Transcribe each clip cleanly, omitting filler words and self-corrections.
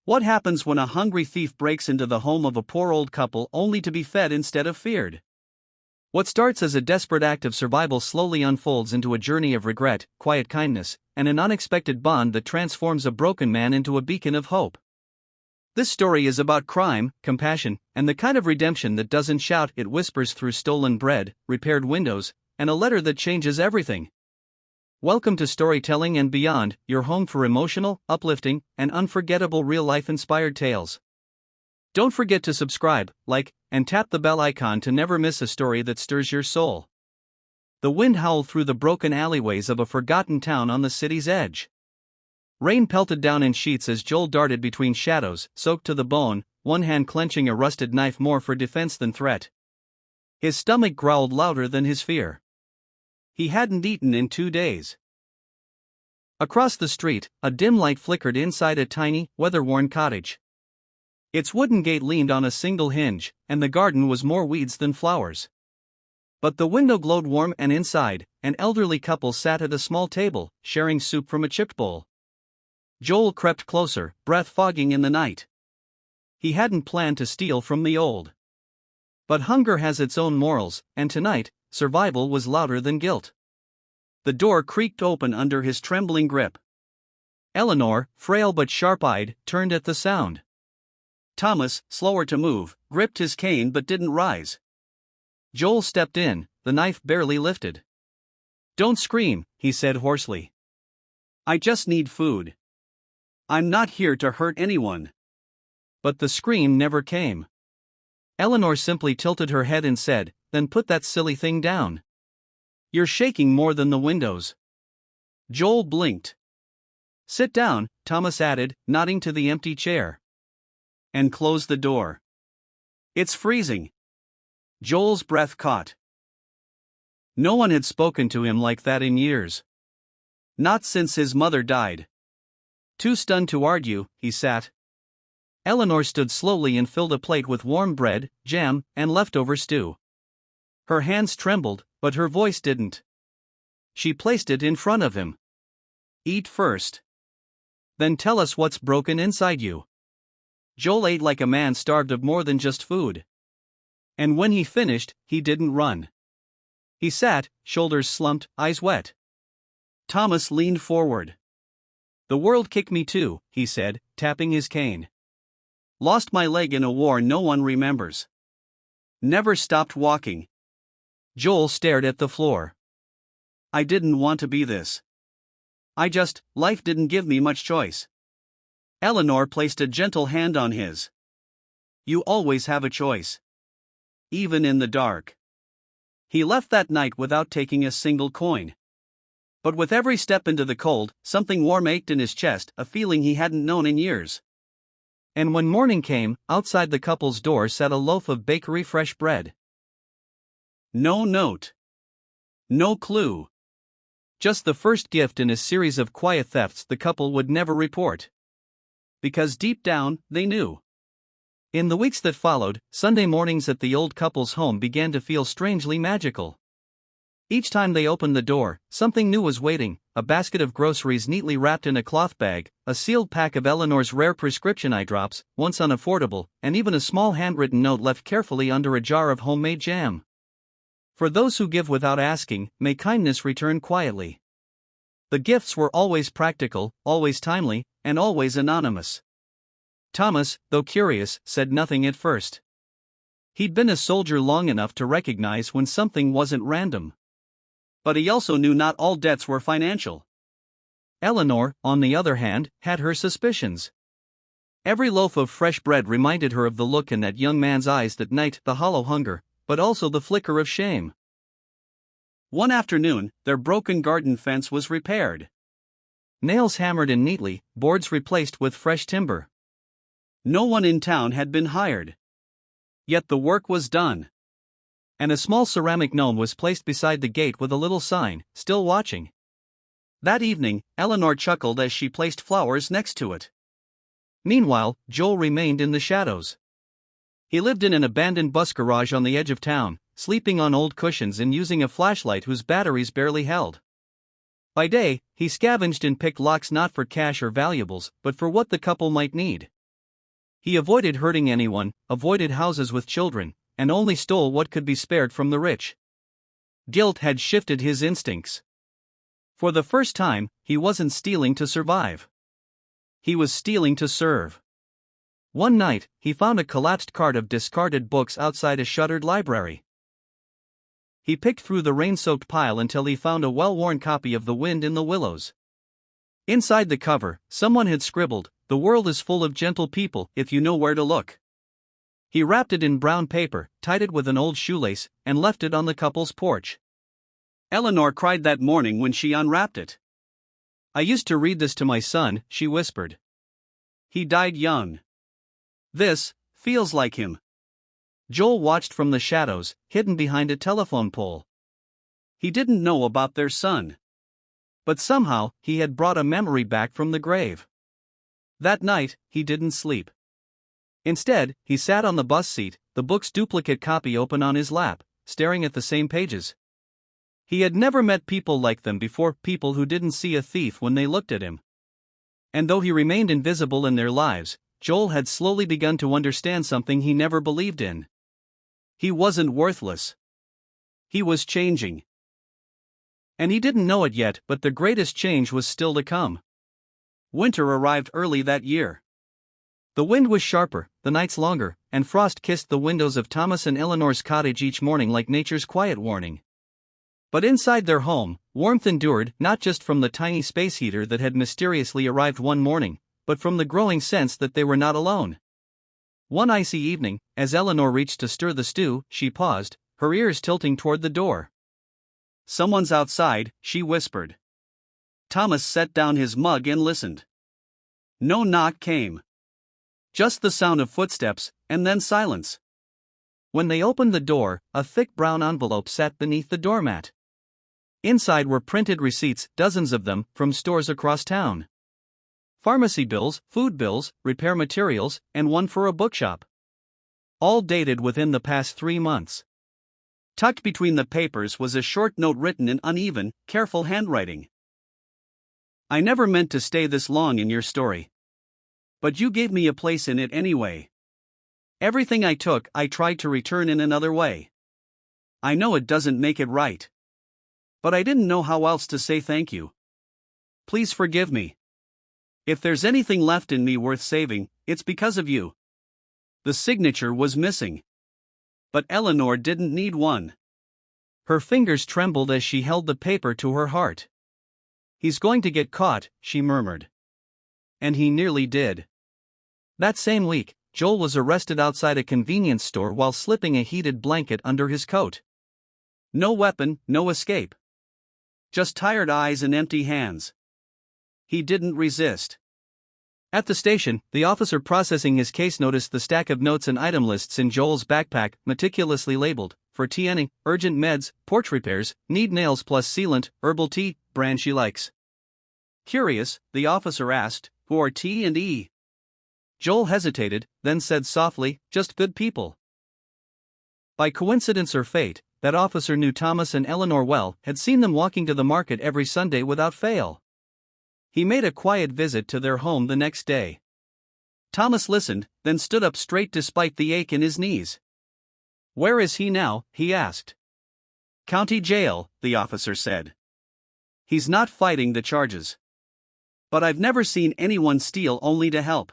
What happens when a hungry thief breaks into the home of a poor old couple only to be fed instead of feared? What starts as a desperate act of survival slowly unfolds into a journey of regret, quiet kindness, and an unexpected bond that transforms a broken man into a beacon of hope. This story is about crime, compassion, and the kind of redemption that doesn't shout, it whispers through stolen bread, repaired windows, and a letter that changes everything. Welcome to Storytelling and Beyond, your home for emotional, uplifting, and unforgettable real-life inspired tales. Don't forget to subscribe, like, and tap the bell icon to never miss a story that stirs your soul. The wind howled through the broken alleyways of a forgotten town on the city's edge. Rain pelted down in sheets as Joel darted between shadows, soaked to the bone, one hand clenching a rusted knife more for defense than threat. His stomach growled louder than his fear. He hadn't eaten in 2 days. Across the street, a dim light flickered inside a tiny, weather-worn cottage. Its wooden gate leaned on a single hinge, and the garden was more weeds than flowers. But the window glowed warm, and inside, an elderly couple sat at a small table, sharing soup from a chipped bowl. Joel crept closer, breath fogging in the night. He hadn't planned to steal from the old. But hunger has its own morals, and tonight, survival was louder than guilt. The door creaked open under his trembling grip. Eleanor, frail but sharp-eyed, turned at the sound. Thomas, slower to move, gripped his cane but didn't rise. Joel stepped in, the knife barely lifted. "Don't scream," he said hoarsely. "I just need food. I'm not here to hurt anyone." But the scream never came. Eleanor simply tilted her head and said, "Then put that silly thing down. You're shaking more than the windows." Joel blinked. "Sit down," Thomas added, nodding to the empty chair. "And close the door. It's freezing." Joel's breath caught. No one had spoken to him like that in years. Not since his mother died. Too stunned to argue, he sat. Eleanor stood slowly and filled a plate with warm bread, jam, and leftover stew. Her hands trembled, but her voice didn't. She placed it in front of him. "Eat first. Then tell us what's broken inside you." Joel ate like a man starved of more than just food. And when he finished, he didn't run. He sat, shoulders slumped, eyes wet. Thomas leaned forward. "The world kicked me too," he said, tapping his cane. "Lost my leg in a war no one remembers. Never stopped walking." Joel stared at the floor. "I didn't want to be this. Life didn't give me much choice." Eleanor placed a gentle hand on his. "You always have a choice. Even in the dark." He left that night without taking a single coin. But with every step into the cold, something warm ached in his chest, a feeling he hadn't known in years. And when morning came, outside the couple's door sat a loaf of bakery fresh bread. No note. No clue. Just the first gift in a series of quiet thefts the couple would never report. Because deep down, they knew. In the weeks that followed, Sunday mornings at the old couple's home began to feel strangely magical. Each time they opened the door, something new was waiting: a basket of groceries neatly wrapped in a cloth bag, a sealed pack of Eleanor's rare prescription eye drops, once unaffordable, and even a small handwritten note left carefully under a jar of homemade jam. "For those who give without asking, may kindness return quietly." The gifts were always practical, always timely, and always anonymous. Thomas, though curious, said nothing at first. He'd been a soldier long enough to recognize when something wasn't random. But he also knew not all debts were financial. Eleanor, on the other hand, had her suspicions. Every loaf of fresh bread reminded her of the look in that young man's eyes that night, the hollow hunger, but also the flicker of shame. One afternoon, their broken garden fence was repaired. Nails hammered in neatly, boards replaced with fresh timber. No one in town had been hired. Yet the work was done. And a small ceramic gnome was placed beside the gate with a little sign, "Still watching." That evening, Eleanor chuckled as she placed flowers next to it. Meanwhile, Joel remained in the shadows. He lived in an abandoned bus garage on the edge of town, sleeping on old cushions and using a flashlight whose batteries barely held. By day, he scavenged and picked locks not for cash or valuables, but for what the couple might need. He avoided hurting anyone, avoided houses with children, and only stole what could be spared from the rich. Guilt had shifted his instincts. For the first time, he wasn't stealing to survive. He was stealing to serve. One night, he found a collapsed cart of discarded books outside a shuttered library. He picked through the rain-soaked pile until he found a well-worn copy of The Wind in the Willows. Inside the cover, someone had scribbled, "The world is full of gentle people if you know where to look." He wrapped it in brown paper, tied it with an old shoelace, and left it on the couple's porch. Eleanor cried that morning when she unwrapped it. "I used to read this to my son," she whispered. "He died young. This feels like him." Joel watched from the shadows, hidden behind a telephone pole. He didn't know about their son. But somehow, he had brought a memory back from the grave. That night, he didn't sleep. Instead, he sat on the bus seat, the book's duplicate copy open on his lap, staring at the same pages. He had never met people like them before, people who didn't see a thief when they looked at him. And though he remained invisible in their lives, Joel had slowly begun to understand something he never believed in. He wasn't worthless. He was changing. And he didn't know it yet, but the greatest change was still to come. Winter arrived early that year. The wind was sharper, the nights longer, and frost kissed the windows of Thomas and Eleanor's cottage each morning like nature's quiet warning. But inside their home, warmth endured, not just from the tiny space heater that had mysteriously arrived one morning, but from the growing sense that they were not alone. One icy evening, as Eleanor reached to stir the stew, she paused, her ears tilting toward the door. "Someone's outside," she whispered. Thomas set down his mug and listened. No knock came. Just the sound of footsteps, and then silence. When they opened the door, a thick brown envelope sat beneath the doormat. Inside were printed receipts, dozens of them, from stores across town. Pharmacy bills, food bills, repair materials, and one for a bookshop. All dated within the past 3 months. Tucked between the papers was a short note written in uneven, careful handwriting. "I never meant to stay this long in your story. But you gave me a place in it anyway. Everything I took, I tried to return in another way. I know it doesn't make it right. But I didn't know how else to say thank you. Please forgive me. If there's anything left in me worth saving, it's because of you." The signature was missing. But Eleanor didn't need one. Her fingers trembled as she held the paper to her heart. "He's going to get caught," she murmured. And he nearly did. That same week, Joel was arrested outside a convenience store while slipping a heated blanket under his coat. No weapon, no escape. Just tired eyes and empty hands. He didn't resist. At the station, the officer processing his case noticed the stack of notes and item lists in Joel's backpack, meticulously labeled, for TNing, urgent meds, porch repairs, need nails plus sealant, herbal tea, brand she likes. Curious, the officer asked, "Who are T and E?" Joel hesitated, then said softly, "Just good people." By coincidence or fate, that officer knew Thomas and Eleanor well, had seen them walking to the market every Sunday without fail. He made a quiet visit to their home the next day. Thomas listened, then stood up straight despite the ache in his knees. "Where is he now?" he asked. "County jail," the officer said. "He's not fighting the charges. But I've never seen anyone steal only to help."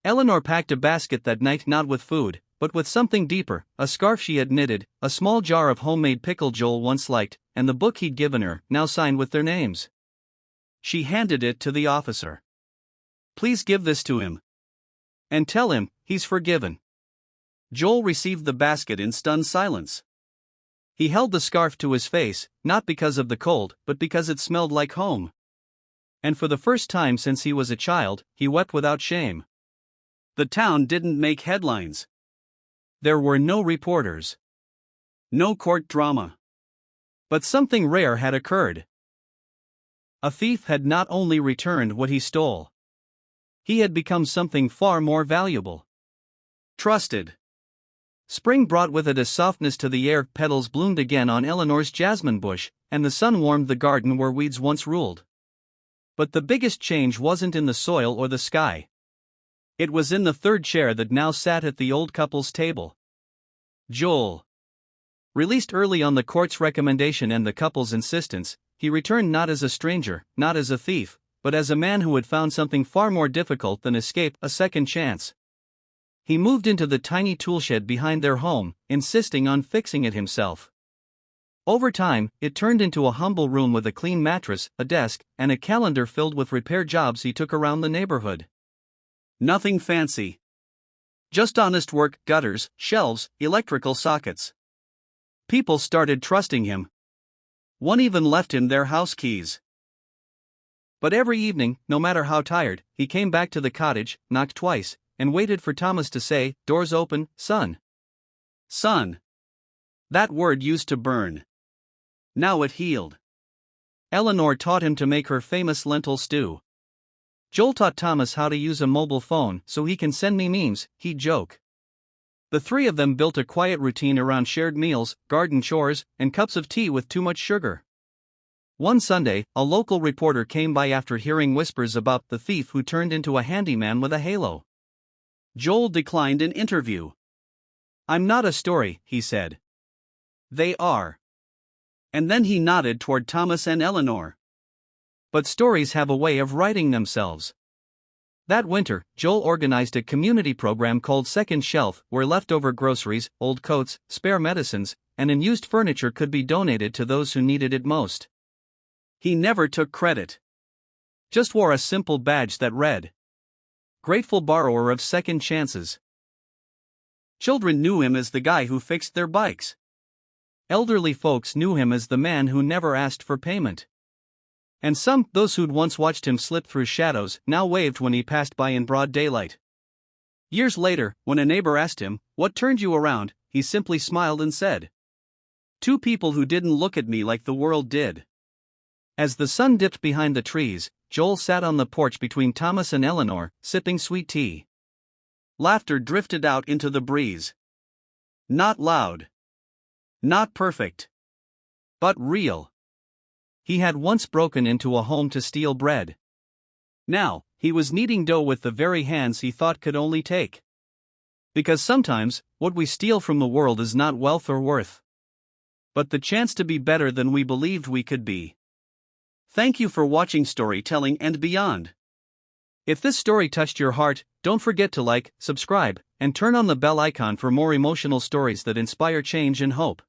Eleanor packed a basket that night, not with food, but with something deeper, a scarf she had knitted, a small jar of homemade pickle Joel once liked, and the book he'd given her, now signed with their names. She handed it to the officer. "Please give this to him. And tell him, he's forgiven." Joel received the basket in stunned silence. He held the scarf to his face, not because of the cold, but because it smelled like home. And for the first time since he was a child, he wept without shame. The town didn't make headlines. There were no reporters. No court drama. But something rare had occurred. A thief had not only returned what he stole. He had become something far more valuable. Trusted. Spring brought with it a softness to the air, petals bloomed again on Eleanor's jasmine bush, and the sun warmed the garden where weeds once ruled. But the biggest change wasn't in the soil or the sky. It was in the third chair that now sat at the old couple's table. Joel. Released early on the court's recommendation and the couple's insistence, he returned not as a stranger, not as a thief, but as a man who had found something far more difficult than escape, a second chance. He moved into the tiny toolshed behind their home, insisting on fixing it himself. Over time, it turned into a humble room with a clean mattress, a desk, and a calendar filled with repair jobs he took around the neighborhood. Nothing fancy. Just honest work, gutters, shelves, electrical sockets. People started trusting him. One even left him their house keys. But every evening, no matter how tired, he came back to the cottage, knocked twice, and waited for Thomas to say, "Doors open, son." Son. That word used to burn. Now it healed. Eleanor taught him to make her famous lentil stew. Joel taught Thomas how to use a mobile phone so he can send me memes, he'd joke. The three of them built a quiet routine around shared meals, garden chores, and cups of tea with too much sugar. One Sunday, a local reporter came by after hearing whispers about the thief who turned into a handyman with a halo. Joel declined an interview. "I'm not a story," he said. "They are." And then he nodded toward Thomas and Eleanor. But stories have a way of writing themselves. That winter, Joel organized a community program called Second Shelf, where leftover groceries, old coats, spare medicines, and unused furniture could be donated to those who needed it most. He never took credit. Just wore a simple badge that read, "Grateful borrower of second chances." Children knew him as the guy who fixed their bikes. Elderly folks knew him as the man who never asked for payment. And some, those who'd once watched him slip through shadows, now waved when he passed by in broad daylight. Years later, when a neighbor asked him, "What turned you around?" he simply smiled and said, "Two people who didn't look at me like the world did." As the sun dipped behind the trees, Joel sat on the porch between Thomas and Eleanor, sipping sweet tea. Laughter drifted out into the breeze. Not loud. Not perfect. But real. He had once broken into a home to steal bread. Now, he was kneading dough with the very hands he thought could only take. Because sometimes, what we steal from the world is not wealth or worth, but the chance to be better than we believed we could be. Thank you for watching Storytelling and Beyond. If this story touched your heart, don't forget to like, subscribe, and turn on the bell icon for more emotional stories that inspire change and hope.